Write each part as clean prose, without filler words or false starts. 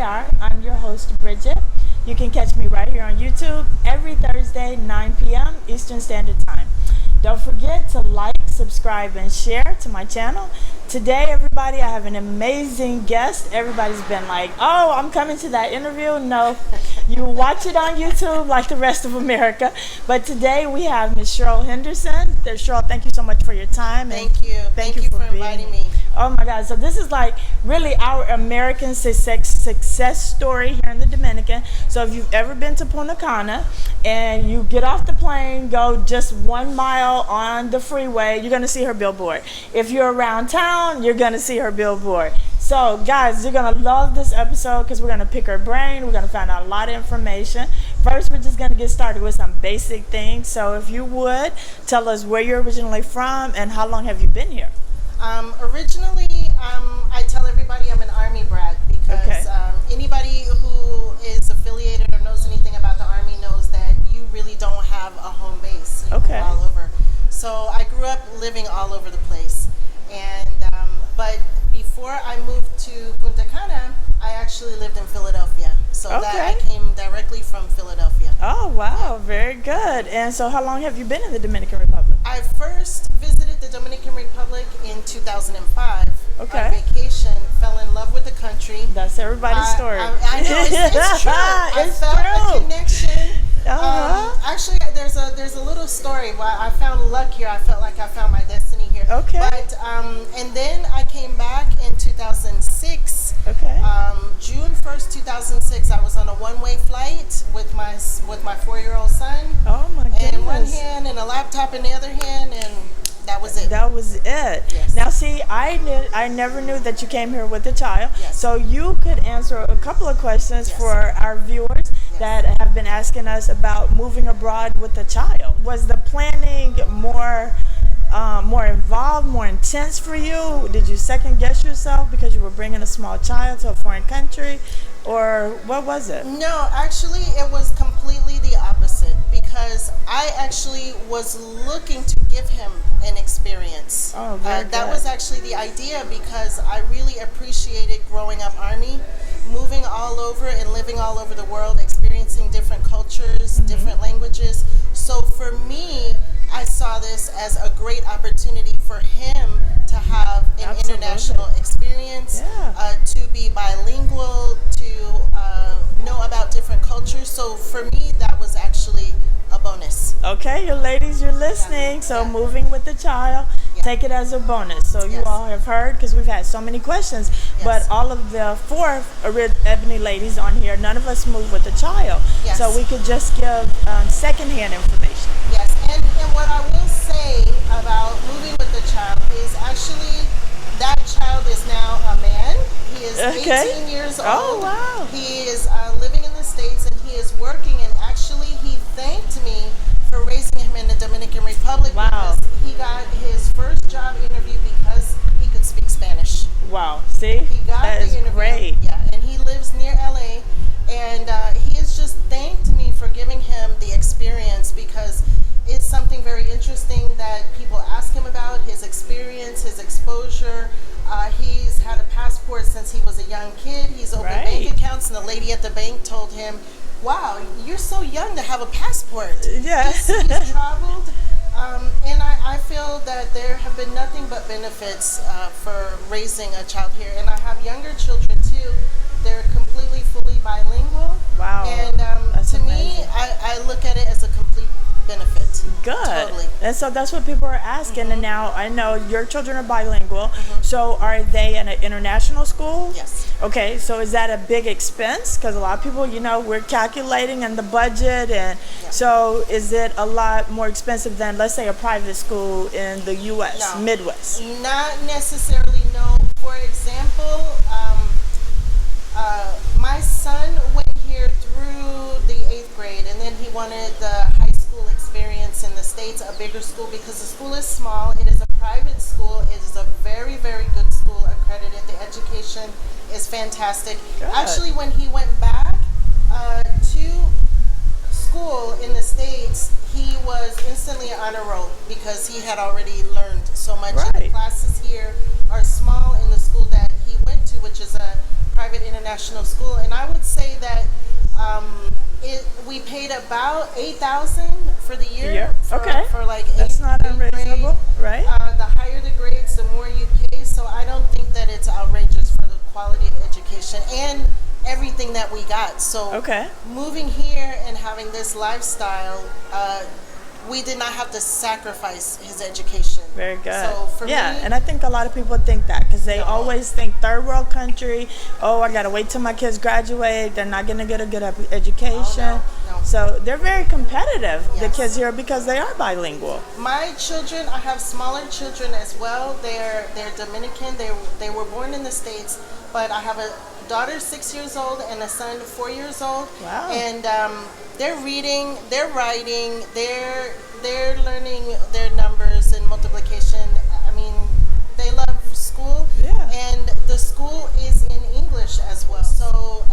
are. I'm your host, Bridget. You can catch me right here on YouTube every Thursday, 9 p.m. Eastern Standard Time. Don't forget to like, subscribe, and share to my channel. Today, everybody, I have an amazing guest. Everybody's been like, oh, I'm coming to that interview. No, you watch it on YouTube like the rest of America. But today we have Ms. Cheryl Henderson. Cheryl, thank you so much for your time. Thank you. Thank you for inviting me. Oh my God. So this is like really our American success story here in the Dominican. So if you've ever been to Punta Cana and you get off the plane, go just 1 mile on the freeway, you're going to see her billboard. If you're around town, you're going to see her billboard. So guys, you're going to love this episode because we're going to pick her brain. We're going to find out a lot of information. First, we're just going to get started with some basic things. So if you would, tell us where you're originally from and how long have you been here? Originally, I tell everybody I'm an Army brat because anybody who is affiliated or knows anything about the Army knows that you really don't have a home base. You move all over. So I grew up living all over the place. And but before I moved to Punta Cana, I actually lived in Philadelphia. So that I came directly from Philadelphia. Oh, wow. Very good. And so how long have you been in the Dominican Republic? I first visited the Dominican Republic in 2005 on vacation, fell in love with the country. That's everybody's story. I know, it's true. I felt a connection. Actually, there's a little story why I found luck here. I felt like I found my destiny here. Okay. But and then I came back in 2006. Okay. June 1st, 2006, I was on a one-way flight with my 4-year-old son. Oh my goodness. In one hand and a laptop in the other hand, and that was it. That was it. Yes. Now, see, I never knew that you came here with a child. Yes. So you could answer a couple of questions for our viewers that have been asking us about moving abroad with a child. Was the planning more involved, more intense for you? Did you second guess yourself because you were bringing a small child to a foreign country? Or what was it? No, actually, it was completely the opposite because I actually was looking to give him an experience. Oh, very good. That was actually the idea because I really appreciated growing up Army, moving all over and living all over the world, experiencing different cultures, different languages. So for me, I saw this as a great opportunity for him to have an international experience, to be bilingual, to know about different cultures. So for me, that was actually a bonus. Okay, you ladies, you're listening. So moving with the child, take it as a bonus. So you all have heard, because we've had so many questions, but all of the 4 Ebony Ladies on here, none of us move with a child. So we could just give secondhand information. Yes, and what I will say about moving with a child is actually that child is now a man. He is 18 years old. Oh, wow. He is living in the States and he is working, and actually he thanked me for raising him in the Dominican Republic because he got his first job interview because he could speak Spanish. Wow, see? He got that is interview. Great. Yeah, and he lives near LA, and he has just thanked me for giving him the experience because it's something very interesting that people ask him about, his experience, his exposure. He's had a passport since he was a young kid. He's opened bank accounts, and the lady at the bank told him, wow, you're so young to have a passport. Yes. He's traveled. And I feel that there have been nothing but benefits for raising a child here. And I have younger children too. They're completely, fully bilingual. Wow. And to me, I look at it as a complete benefit. Good. Totally. And so that's what people are asking. And now I know your children are bilingual. So are they in an international school? Yes. Okay. So is that a big expense? Because a lot of people, we're calculating in the budget. And so is it a lot more expensive than, let's say, a private school in the U.S., Midwest? Not necessarily, no. For example, my son went here through the 8th grade, and then he wanted the high school experience in the States, a bigger school, because the school is small. It is a private school. It is a very, very good school, accredited. The education is fantastic. Good. Actually, when he went back to school in the States, he was instantly on a roll because he had already learned so much. Right. The classes here are small in the school that he went to, which is a private international school, and I would say that we paid about $8,000 for the year. Yeah. Okay. For like That's not eighth unreasonable, grade. right? The higher the grades, the more you pay. So I don't think that it's outrageous for the quality of education and everything that we got. So Okay. moving here and having this lifestyle, we did not have to sacrifice his education. Very good. So for me, and I think a lot of people think that because they No. always think third world country. Oh, I gotta wait till my kids graduate. They're not gonna get a good education. no. So they're very competitive. The Yes. kids here because they are bilingual. my children, I have smaller children as well. They're Dominican. They were born in the States, but I have a daughter 6 years old and a son 4 years old. Wow. And they're reading, they're writing, they're learning their numbers and multiplication. I mean, they love school. Yeah. And the school is in English as well. So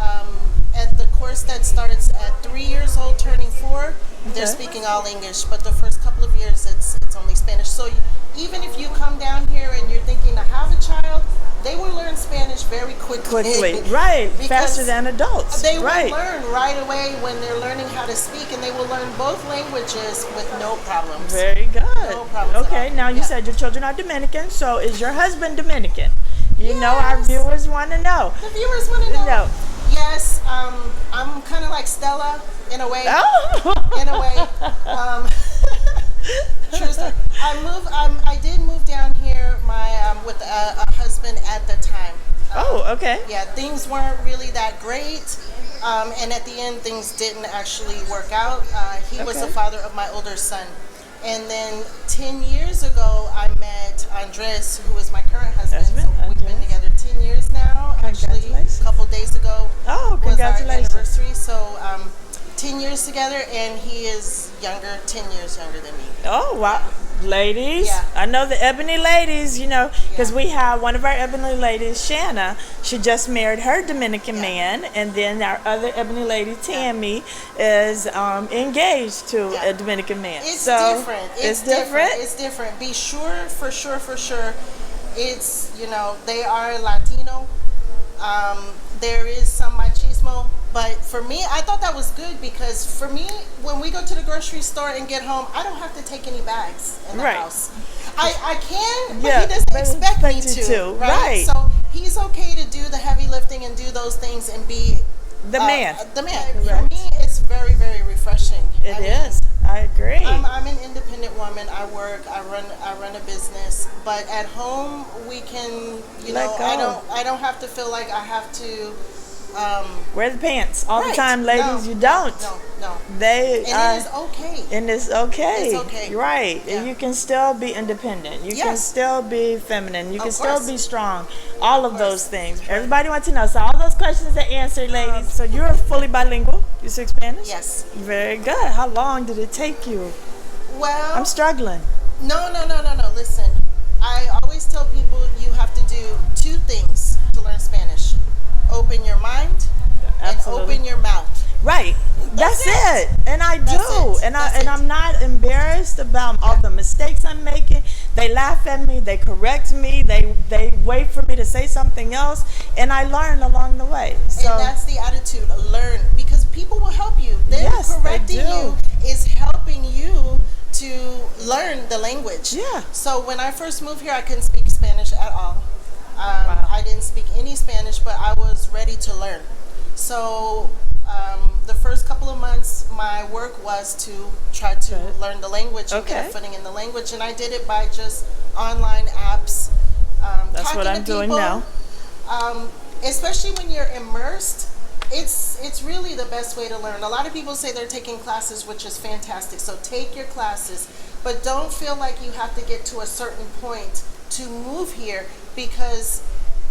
at the course that starts at 3 years old, turning 4, they're Okay. speaking all English. But the first couple of years, it's only Spanish. So even if you come down here and you're thinking to have a child, they will learn Spanish very quickly. Right. Because Faster than adults. They will right. learn right away when they're learning how to speak, and they will learn both languages with no problems. Very good. No problems at Okay, all. now you Yeah. said your children are Dominican, so is your husband Dominican? You know our Yes. viewers want to know. The viewers want to know. No. Yes, I'm kind of like Stella in a way. Oh. In a way. True story. I did move down here with a husband at the time. Oh, okay. Yeah, things weren't really that great. And at the end, things didn't actually work out. He was the Okay. father of my older son. And then 10 years ago, I met Andres, who is my current husband. Husband, So we've been Andres. together 10 years now. Actually, Congratulations. a couple days ago Oh, was our congratulations. anniversary. So 10 years together, and he is 10 years younger than me. Oh, wow. Ladies, Yeah. I know the Ebony Ladies, because we have one of our Ebony Ladies, Shanna. She just married her Dominican man, and then our other Ebony Lady, Tammy, is engaged to Yeah. a Dominican man. It's so different. It's different. It's different. Be sure, for sure. It's, they are Latino. There is some machismo. But for me, I thought that was good because for me, when we go to the grocery store and get home, I don't have to take any bags in the Right. house. I can, but Yeah, he doesn't but expect me expect you to. to, Right? right. So he's okay to do the heavy lifting and do those things and be The man. The man. For Correct. me, it's very, very refreshing. It is. I agree. I'm an independent woman. I work. I run a business. But at home, we can. Let go. I don't have to feel like I have to. Wear the pants all the Right. time, ladies. No, you don't. No. They And are. it is okay. And it's okay. It's okay. Right. Yeah. And you can still be independent. You can Yes. still be feminine. You can Of still course. be strong. All of those things. Everybody wants to know. So all those questions are answered, ladies. So you're fully bilingual. You speak Spanish? Yes. Very good. How long did it take you? Well, I'm struggling. no. Listen, I always tell people you have to do 2 things to learn Spanish: open your mind Absolutely. and open your mouth. Right. That's it. And I That's do. it. And That's it. I'm not embarrassed about all the mistakes I'm making. They laugh at me, they correct me, they wait for me to say something else, and I learn along the way. So And that's the attitude. Learn, because people will help you. Them Yes, they correcting do. you is helping you to learn the language. Yeah. So when I first moved here, I couldn't speak Spanish at all. Wow. I didn't speak any Spanish, but I was ready to learn. So the first couple of months, my work was to try to Okay. learn the language and get Okay. a footing in the language, and I did it by just online apps. That's talking what to I'm doing people. now. Especially when you're immersed, it's really the best way to learn. A lot of people say they're taking classes, which is fantastic. So take your classes, but don't feel like you have to get to a certain point to move here, because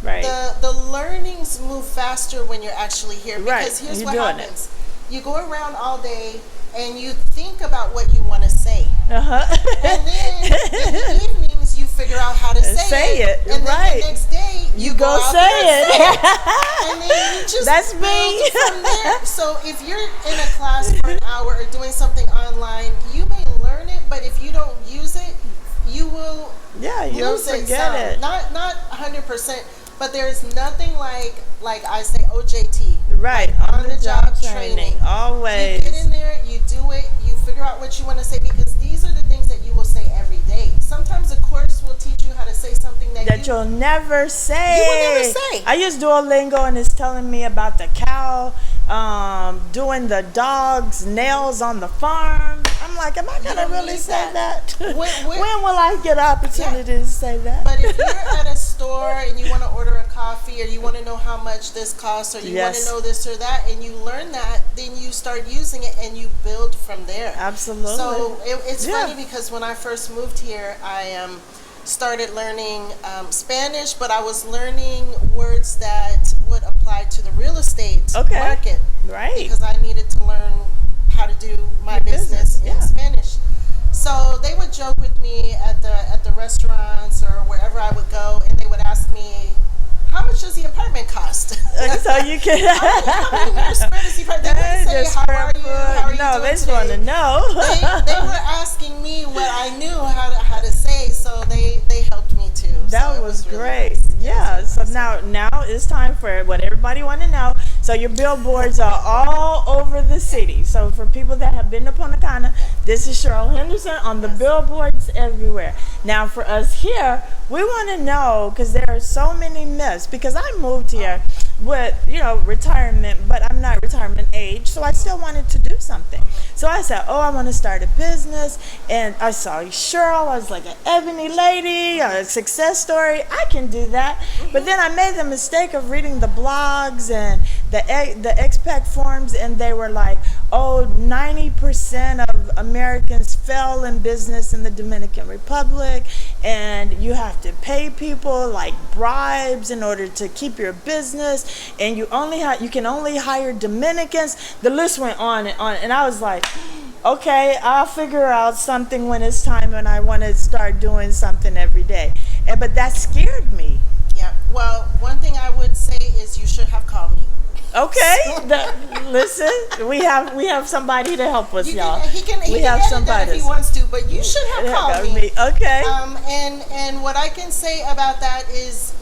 Right. the learnings move faster when you're actually here. Right. Because here's You're what doing happens. You go around all day and you think about what you want to say. Uh-huh. And then in the evenings you figure out how to say it, And then right. the next day you go out say there and it. say it. And then you just That's me. build from there. So if you're in a class for an hour or doing something online, you may learn it, but if you don't use it, you will Yeah, you'll lose it. forget So it. Not 100%, But there's nothing like I say OJT. Right, Like on the job training, always. You get in there, you do it, you figure out what you want to say, because these are the things that you will say every day. Sometimes a course will teach you how to say something that you'll never say. You will never say. I use Duolingo and it's telling me about the cow doing the dog's nails on the farm. I'm like, am I going to really say that? When will I get an opportunity to say that? But if you're at a store and you want to order a coffee, or you want to know how much this costs, or you want to know this or that, and you learn that, then you start using it and you build from there. Absolutely. So it's funny because when I first moved here, I started learning Spanish, but I was learning words that would apply to the real estate market. Right. Because I needed to learn how to do my business in Spanish. So they would joke with me at the restaurants or wherever I would go, and they would ask me, how much does the apartment cost? So you can. how many meters square does the apartment? They wouldn't say, how are you no, doing they just today? want to know. they were asking me what I knew how to say, so they helped me too. That so was really great. Nice. Yeah. So now it's time for what everybody want to know. So your billboards are all over the city. So for people that have been to Punta Cana, this is Cheryl Henderson on the billboards everywhere. Now for us here, we want to know, because there are so many myths, because I moved here with, retirement, but I'm not retirement age, so I still wanted to do something. So I said, I want to start a business, and I saw Cheryl. I was like, an Ebony Lady, a success story. I can do that. But then I made the mistake of reading the blogs and the expat forums, and they were like, 90% of Americans fail in business in the Dominican Republic, and you have to pay people like bribes in order to keep your business, and you can only hire Dominicans. The list went on, and I was like, okay, I'll figure out something when it's time, and I want to start doing something every day. But that scared me. Yeah. Well, one thing I would say is you should have called me. Okay, listen, we have somebody to help us, y'all. He can edit that if he wants to, but you should have called me. Okay. And what I can say about that is,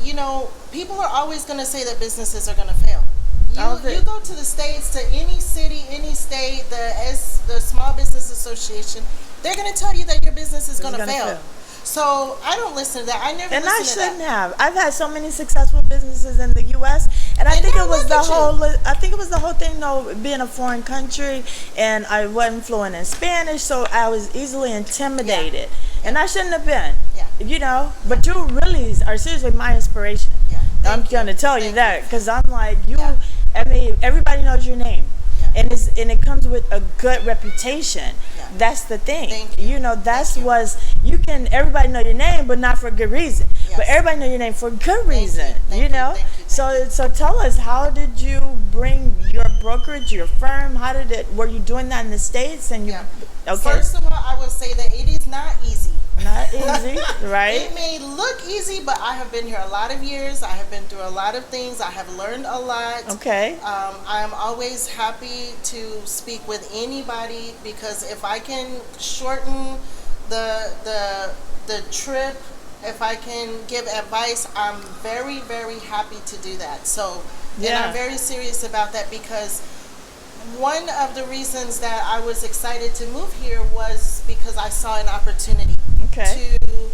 people are always going to say that businesses are going to fail. You go to the States, to any city, any state, the Small Business Association, they're going to tell you that your business is going to fail. So I don't listen to that. I never. And listen I to shouldn't that. have. I've had so many successful businesses in the U.S. and I think it was the whole. I think it was the whole thing, though, being a foreign country, and I wasn't fluent in Spanish, so I was easily intimidated, and I shouldn't have been. Yeah. But you really are seriously my inspiration. Yeah. I'm gonna tell you that, because I'm like you. I mean, everybody knows your name. And it comes with a good reputation. Yeah. That's the thing. Thank you. Everybody know your name, but not for good reason. Yes. But everybody know your name for good reason. Thank you. So tell us, how did you bring your brokerage, your firm? Were you doing that in the States? And okay. First of all, I would say that it is not easy. Not easy, right? It may look easy, but I have been here a lot of years. I have been through a lot of things. I have learned a lot. Okay. I am always happy to speak with anybody, because if I can shorten the trip, if I can give advice, I'm very, very happy to do that. So, and I'm very serious about that, because one of the reasons that I was excited to move here was because I saw an opportunity to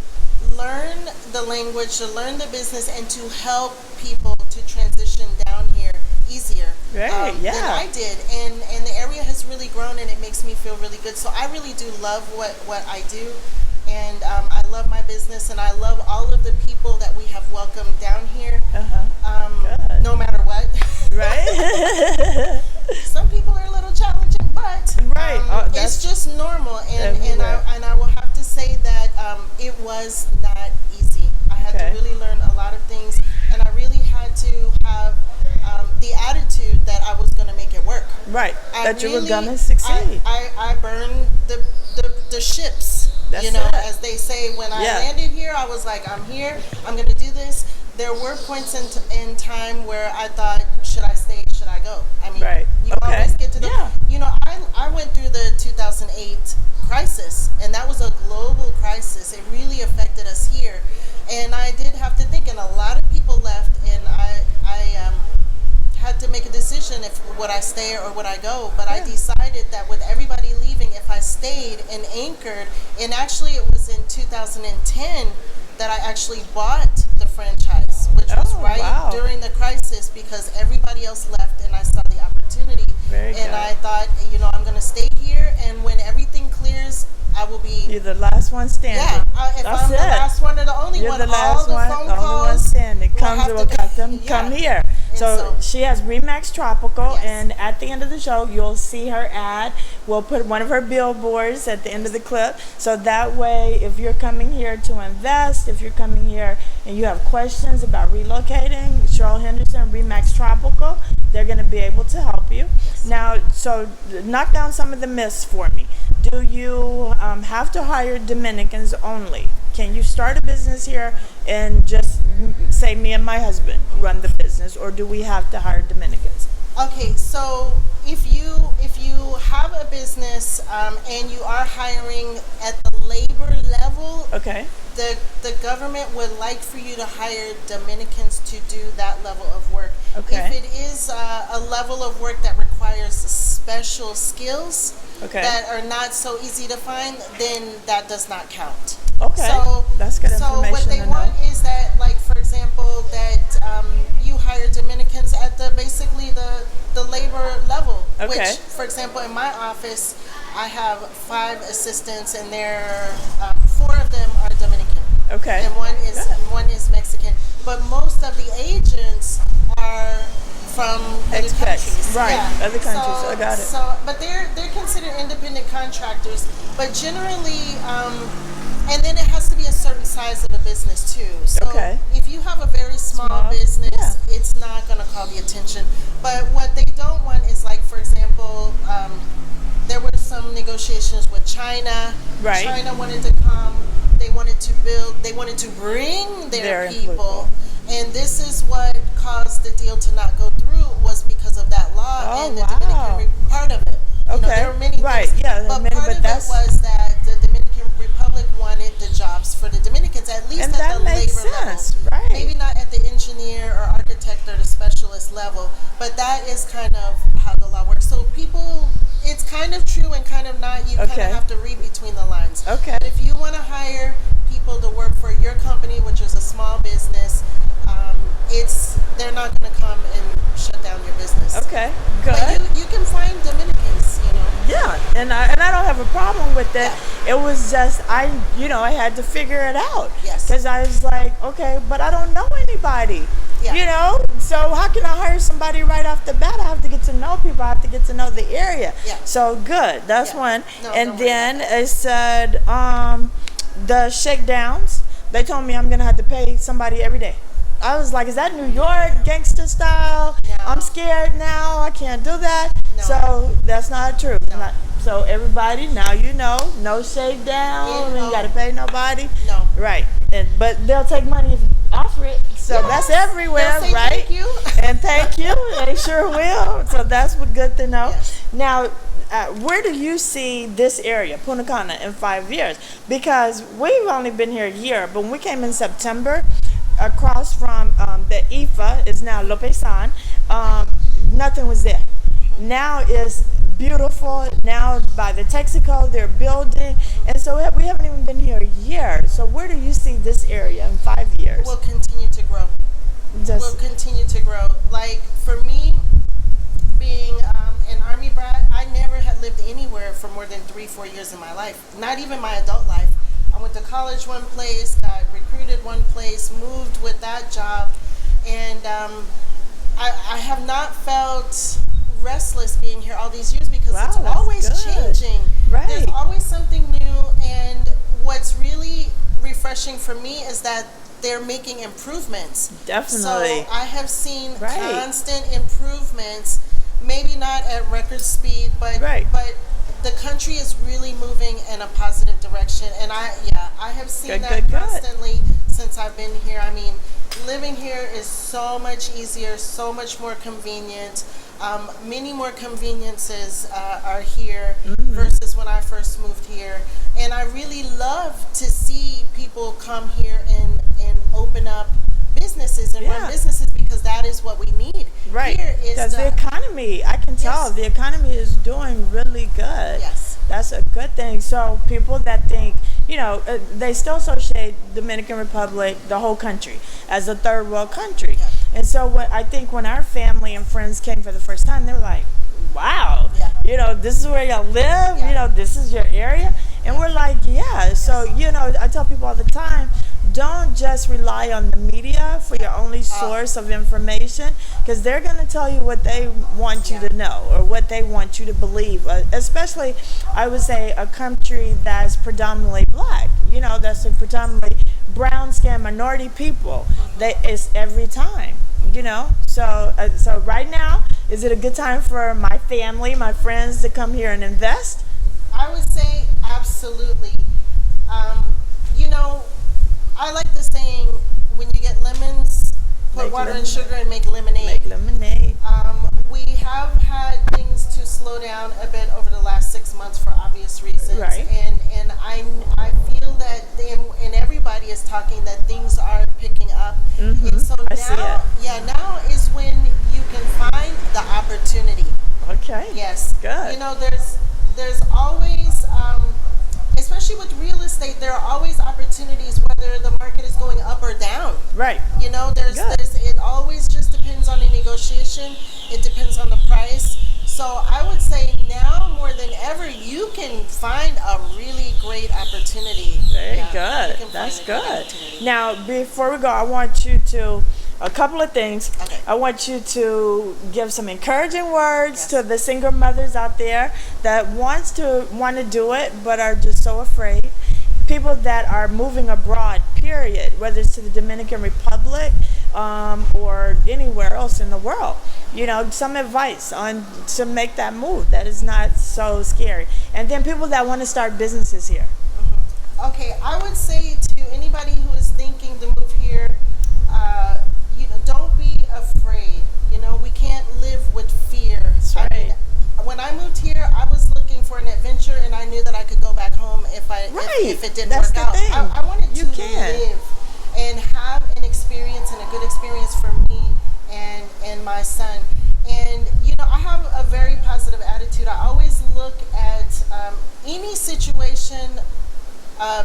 learn the language, to learn the business, and to help people to transition down here easier than I did. And the area has really grown, and it makes me feel really good. So I really do love what I do. And I love my business, and I love all of the people that we have welcomed down here, no matter what. Right. Some people are a little challenging, but it's just normal. And I will have to say that it was not easy. I had to really learn a lot of things, and I really had to have the attitude that I was going to make it work. Right. You were going to succeed. I burned the ships. As they say, when I landed here, I was like, I'm here, I'm going to do this. There were points in time where I thought, should I stay, should I go? I mean, you always get to the, I went through the 2008 crisis, and that was a global crisis. It really affected us here. And I did have to think, and a lot of people left, and decision if would I stay or would I go, but I decided that with everybody leaving, if I stayed and anchored, and actually it was in 2010 that I actually bought the franchise, which was during the crisis because everybody else left and I saw the opportunity. I thought, I'm going to stay here, and when everything clears, I will be. You're the last one standing. Yeah, if I'm the last one or the only one, the last all one, the phone only calls one standing. Come here. And So she has Remax Tropical, Yes. and at the end of the show, you'll see her ad. We'll put one of her billboards at the end of the clip, so that way, if you're coming here to invest, if you're coming here and you have questions about relocating, Cheryl Henderson, Remax Tropical, they're going to be able to help you. Yes. Now, so knock down some of the myths for me. Do you have to hire Dominicans only? Can you start a business here and just say me and my husband run the business, or do we have to hire Dominicans? Okay, so if you have a business and you are hiring at the labor level, Okay. the government would like for you to hire Dominicans to do that level of work. Okay. If it is a level of work that requires special skills that are not so easy to find, then that does not count. Okay. So that's good information. So what they to want know. is that, like, for example, that you hire Dominicans at basically the labor level. Okay. Which, for example, in my office, I have 5 assistants, and 4 of them are Dominican. Okay. And one is Mexican. But most of the agents are from other countries. Right. Yeah. Other countries. I got it. So, but they're considered independent contractors. But generally, and then it has to be a certain size of a business too. So if you have a very small business, it's not going to call the attention. But what they don't want is, like, for example, there were some negotiations with China. Right. China wanted to come. They wanted to build. They wanted to bring their people. And this is what caused the deal to not go through, was because of that law and the Dominican part of it. There were many things. But part of it was that the Dominican Republic wanted the jobs for the Dominicans, at least and at the labor level. Right. Maybe not at the engineer or architect or the specialist level, but that is kind of how the law works. So people, it's kind of true and kind of not. You kind of have to read between the lines. Okay. But if you want to hire people to work for your company, which is a small business, they're not going to come and shut down your business. Okay, good. But you can find Dominicans, Yeah, and I don't have a problem with that. It was just I had to figure it out. Yes. Because I was like, okay, but I don't know anybody. Yeah. So how can I hire somebody right off the bat? I have to get to know people. I have to get to know the area. Yeah. So good. That's one. No, and then it said the shakedowns. They told me I'm gonna have to pay somebody every day. I was like, is that New York gangster style? No. I'm scared now. I can't do that. No. So that's not true. No. So everybody, now no shake down. You got to pay nobody. No. Right. But they'll take money if you offer it. So that's everywhere, They'll say right? Thank you. And thank you. They sure will. So that's good to know. Yes. Now, where do you see this area, Punta Cana, in 5 years? Because we've only been here a year, but when we came in September, across from the IFA is now Lopesan, nothing was there. Now is beautiful. Now by the Texaco, they're building. And so we haven't even been here a year. So where do you see this area in 5 years? We'll continue to grow. We'll continue to grow. Like, for me, being an Army brat, I never had lived anywhere for more than 3-4 years in my life. Not even my adult life. I went to college one place, got recruited one place, moved with that job, and I have not felt restless being here all these years because it's always changing. Right. There's always something new, and what's really refreshing for me is that they're making improvements. Definitely. So I have seen constant improvements, maybe not at record speed, but the country is really moving in a positive direction, and I have seen that constantly since I've been here. I mean, living here is so much easier, so much more convenient. Many more conveniences are here versus when I first moved here, and I really love to see people come here and open up businesses and run businesses because that is what we need. Right. Here is Because the economy, I can tell, the economy is doing really good. Yes. That's a good thing. So people that think, they still associate Dominican Republic, the whole country, as a third world country. Yeah. And so I think when our family and friends came for the first time, they were like, wow, this is where y'all live, this is your area. And we're like, yeah. So, I tell people all the time, don't just rely on the media for your only source of information, because they're going to tell you what they want you to know or what they want you to believe. Especially, I would say, a country that's predominantly black, that's a predominantly brown skin minority people. It's every time, So right now, is it a good time for my family, my friends to come here and invest? I would say absolutely. I like the saying, when you get lemons, put water and sugar and make lemonade. We have had things to slow down a bit over the last 6 months for obvious reasons. Right. And I feel that, and everybody is talking that things are picking up. Mm-hmm. And so now is when you can find the opportunity. Okay. Yes. Good. There's always, especially with real estate, there are always opportunities whether the market is going up or down. Right. It always just depends on the negotiation. It depends on the price. So I would say now more than ever, you can find a really great opportunity. Very good. That's good. Now, before we go, I want you to, a couple of things. Okay. I want you to give some encouraging words to the single mothers out there that want to do it but are just so afraid. People that are moving abroad, period, whether it's to the Dominican Republic or anywhere else in the world. Some advice on to make that move that is not so scary. And then people that want to start businesses here. Mm-hmm. Okay, I would say to anybody who is thinking to move here, don't be afraid. We can't live with fear. That's right. I mean, when I moved here, I was looking for an adventure, and I knew that I could go back home if it didn't work out. Thing. I wanted to live and have an experience and a good experience for me and my son. And I have a very positive attitude. I always look at any situation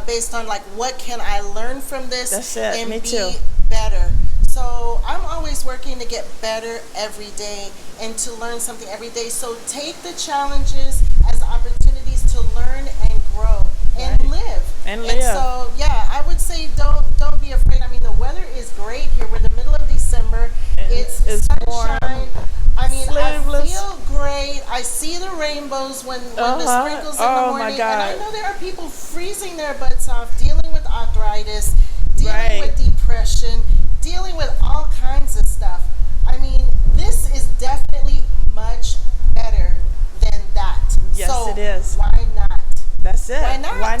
based on what can I learn from this. That's it. And Me be too. better. So I'm always working to get better every day and to learn something every day. So take the challenges as opportunities to learn and grow and live. And live. So I would say don't be afraid. I mean, the weather is great here. We're in the middle of December. It's sunshine. Warm. I mean, Sleeveless. I feel great. I see the rainbows when the sprinkles in the morning. My God. And I know there are people freezing their butts off, dealing with arthritis, dealing with depression, dealing with all kinds of stuff. I mean, this is definitely much better than that. Yes, so it is. Why not? That's it. Why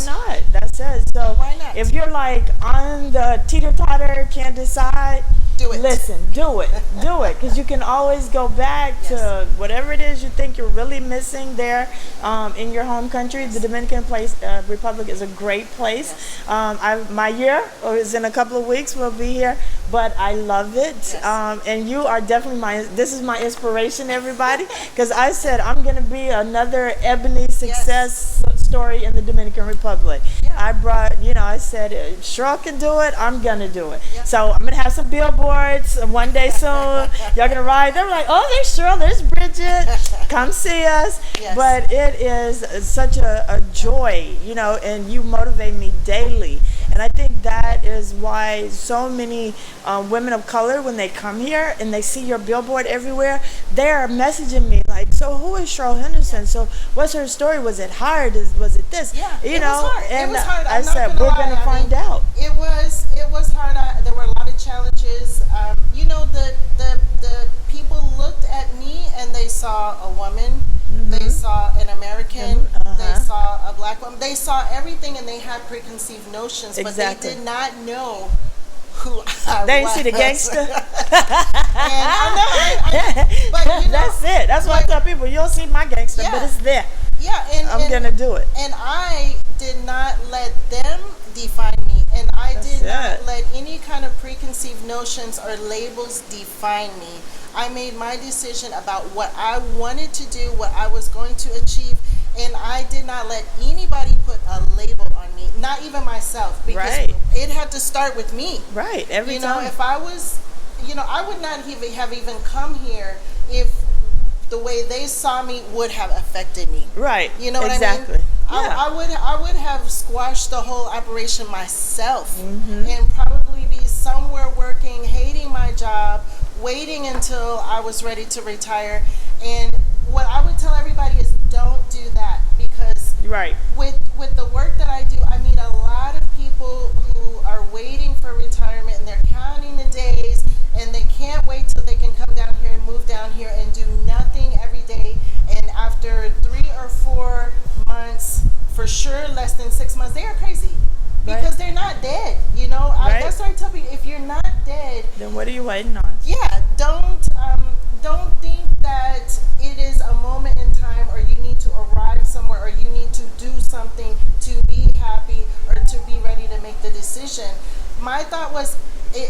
not? That's it. So Why not? if you're on the teeter-totter, can't decide, Do it. Listen, do it. Do it. Because you can always go back to whatever it is you think you're really missing there in your home country. The Dominican Republic is a great place. My year is in a couple of weeks. We'll be here. But I love it. And you are definitely this is my inspiration, everybody. Because I said I'm going to be another Ebony success story in the Dominican Republic. I brought, I said, if Cheryl can do it, I'm going to do it. So I'm going to have some billboards one day soon. Y'all going to ride. They're like, oh, there's Cheryl, there's Bridget. Come see us. But it is such a joy, and you motivate me daily. And I think that is why so many women of color, when they come here and they see your billboard everywhere, they're messaging me like, so who is Cheryl Henderson? So what's her story? Was it hard? Was it this? It was hard. And it was hard. I said, we're going to find out. It was hard. There were a lot of challenges. The people looked at me and they saw a woman. They saw an American. They saw a black woman. They saw everything, and they had preconceived notions, but they did not know who I was. They didn't see the gangster. And I know, but that's it. That's why I tell people, you don't see my gangster, but it's there. And I'm gonna do it. And I did not let them define me, and I did not it. let any kind of preconceived notions or labels define me. I made my decision about what I wanted to do, what I was going to achieve, and I did not let anybody put a label on me, not even myself, because Right. it had to start with me. Right. Every You know, time. if I was, I would not have even come here if the way they saw me would have affected me. Right. You know what exactly. I mean? Yeah. I would have squashed the whole operation myself, Mm-hmm. and probably be somewhere working, hating my job, waiting until I was ready to retire. And what I would tell everybody is don't do that, because Right. with the work that I do, I meet a lot of people who are waiting for retirement, and they're counting the days, and they can't wait till they can come down here and move down here and do nothing every day. And after 3 or 4 months, for sure less than 6 months, they are crazy, because they're not dead. Right. That's why I tell people, if you're not dead, Then what are you waiting on? yeah, don't think that it is a moment in time, or you need to arrive somewhere, or you need to do something to be happy or to be ready to make the decision. My thought was,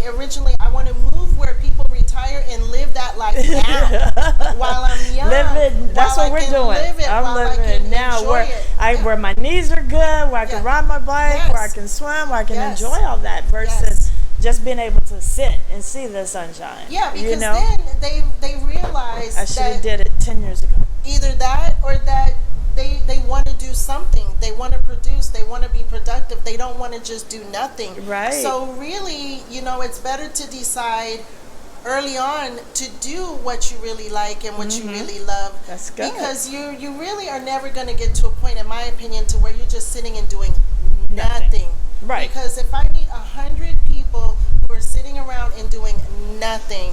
originally, I want to move where people retire and live that life now while I'm young. Live it. That's while what I we're can doing. live it, I'm while I living can it now, enjoy where it. where my knees are good, where I can Yeah. ride my bike, Yes. where I can swim, where I can Yes. enjoy all that, versus Yes. just being able to sit and see the sunshine. Yeah, because you know, then they realize I should have that did it 10 years ago. either that, or that they want to do something. They want to produce. They want to be productive. They don't want to just do nothing. Right. So really, it's better to decide early on to do what you really like and what you really love. That's good. Because you really are never going to get to a point, in my opinion, to where you're just sitting and doing Nothing. nothing. Right. Because if I meet 100 people who are sitting around and doing nothing,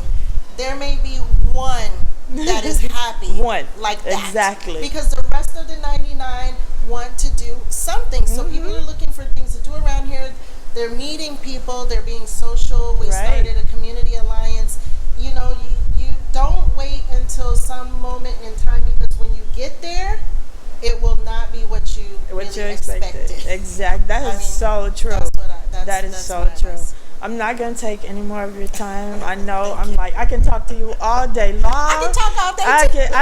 there may be one that is happy. One. Like that. Exactly. Because the rest of the 99 want to do something. So people are looking for things to do around here. They're meeting people. They're being social. We Right. started a community alliance. You don't wait until some moment in time, because when you get there, it will not be what you What really you expected. Exactly. That is I mean, so true. That is that's so what I true. was. I'm not going to take any more of your time. I know I can talk to you all day long. I can talk all day too.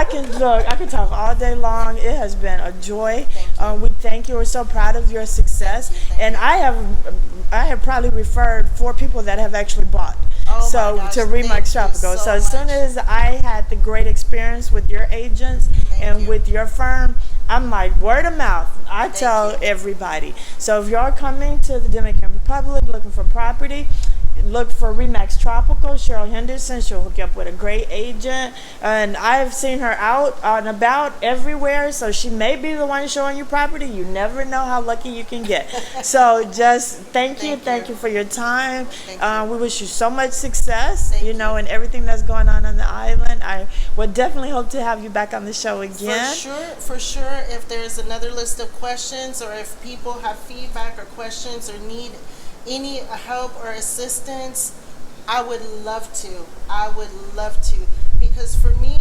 I can talk all day long. It has been a joy. Thank you. We thank you. We're so proud of your success. Thank you. And I have probably referred 4 people that have actually bought. Oh So my gosh, to thank Remax you Tropical. so So as soon much. as I had the great experience with your agents and you. with your firm, I'm like, word of mouth. I tell you. everybody. So if y'all coming to the Dominican Republic looking for property, look for Remax Tropical, Cheryl Henderson. She'll hook you up with a great agent. And I've seen her out and about everywhere. So she may be the one showing you property. You never know how lucky you can get. So just thank you for your time. We wish you so much success, Thank you know, and everything that's going on the island. I would definitely hope to have you back on the show again. For sure. If there's another list of questions, or if people have feedback or questions or need any help or assistance, I would love to. Because for me,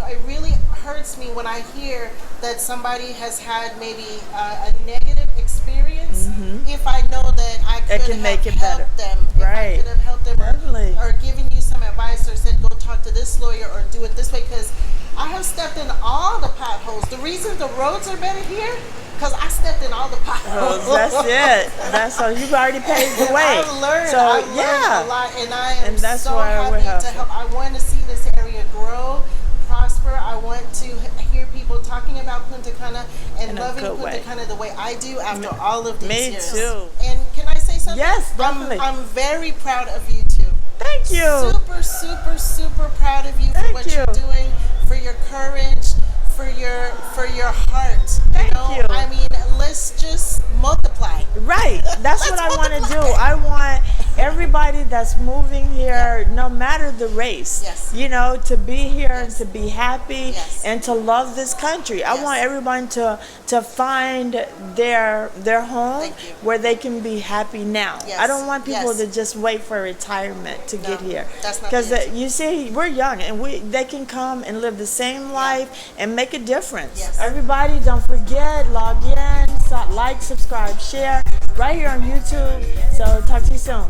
it really hurts me when I hear that somebody has had maybe a negative experience. If I know that I could can have make it helped better. them, if I Right. could have helped them, Definitely. or given you some advice, or said go talk to this lawyer or do it this way, because I have stepped in all the potholes. The reason the roads are better here, because I stepped in all the potholes. That's it. That's so you've already paved the way. I've learned yeah. a lot, and I am that's so why we're happy to helpful. help. I want to see this area grow, prosper. I want to hear people talking about Punta Cana and In a loving good Punta way. Cana the way I do after all of these Me years. too. And can I say something? Yes, definitely. I'm very proud of you too. Thank you. Super, super, super proud of you for Thank what you. you're doing, for your courage, for your heart. Thank you. I mean, let's just multiply. Right. That's what I want to do. I want everybody that's moving here, no matter the race, Yes. you know, to be here and to be happy Yes. and to love this country. I Yes. want everyone to find their home Thank you. where they can be happy now. Yes. I don't want people Yes. to just wait for retirement to get here. that's not Because the answer. you see, we're young and they can come and live the same life and make a difference. Yes. Everybody, don't forget, log in, like, subscribe, share right here on YouTube. So talk to you soon.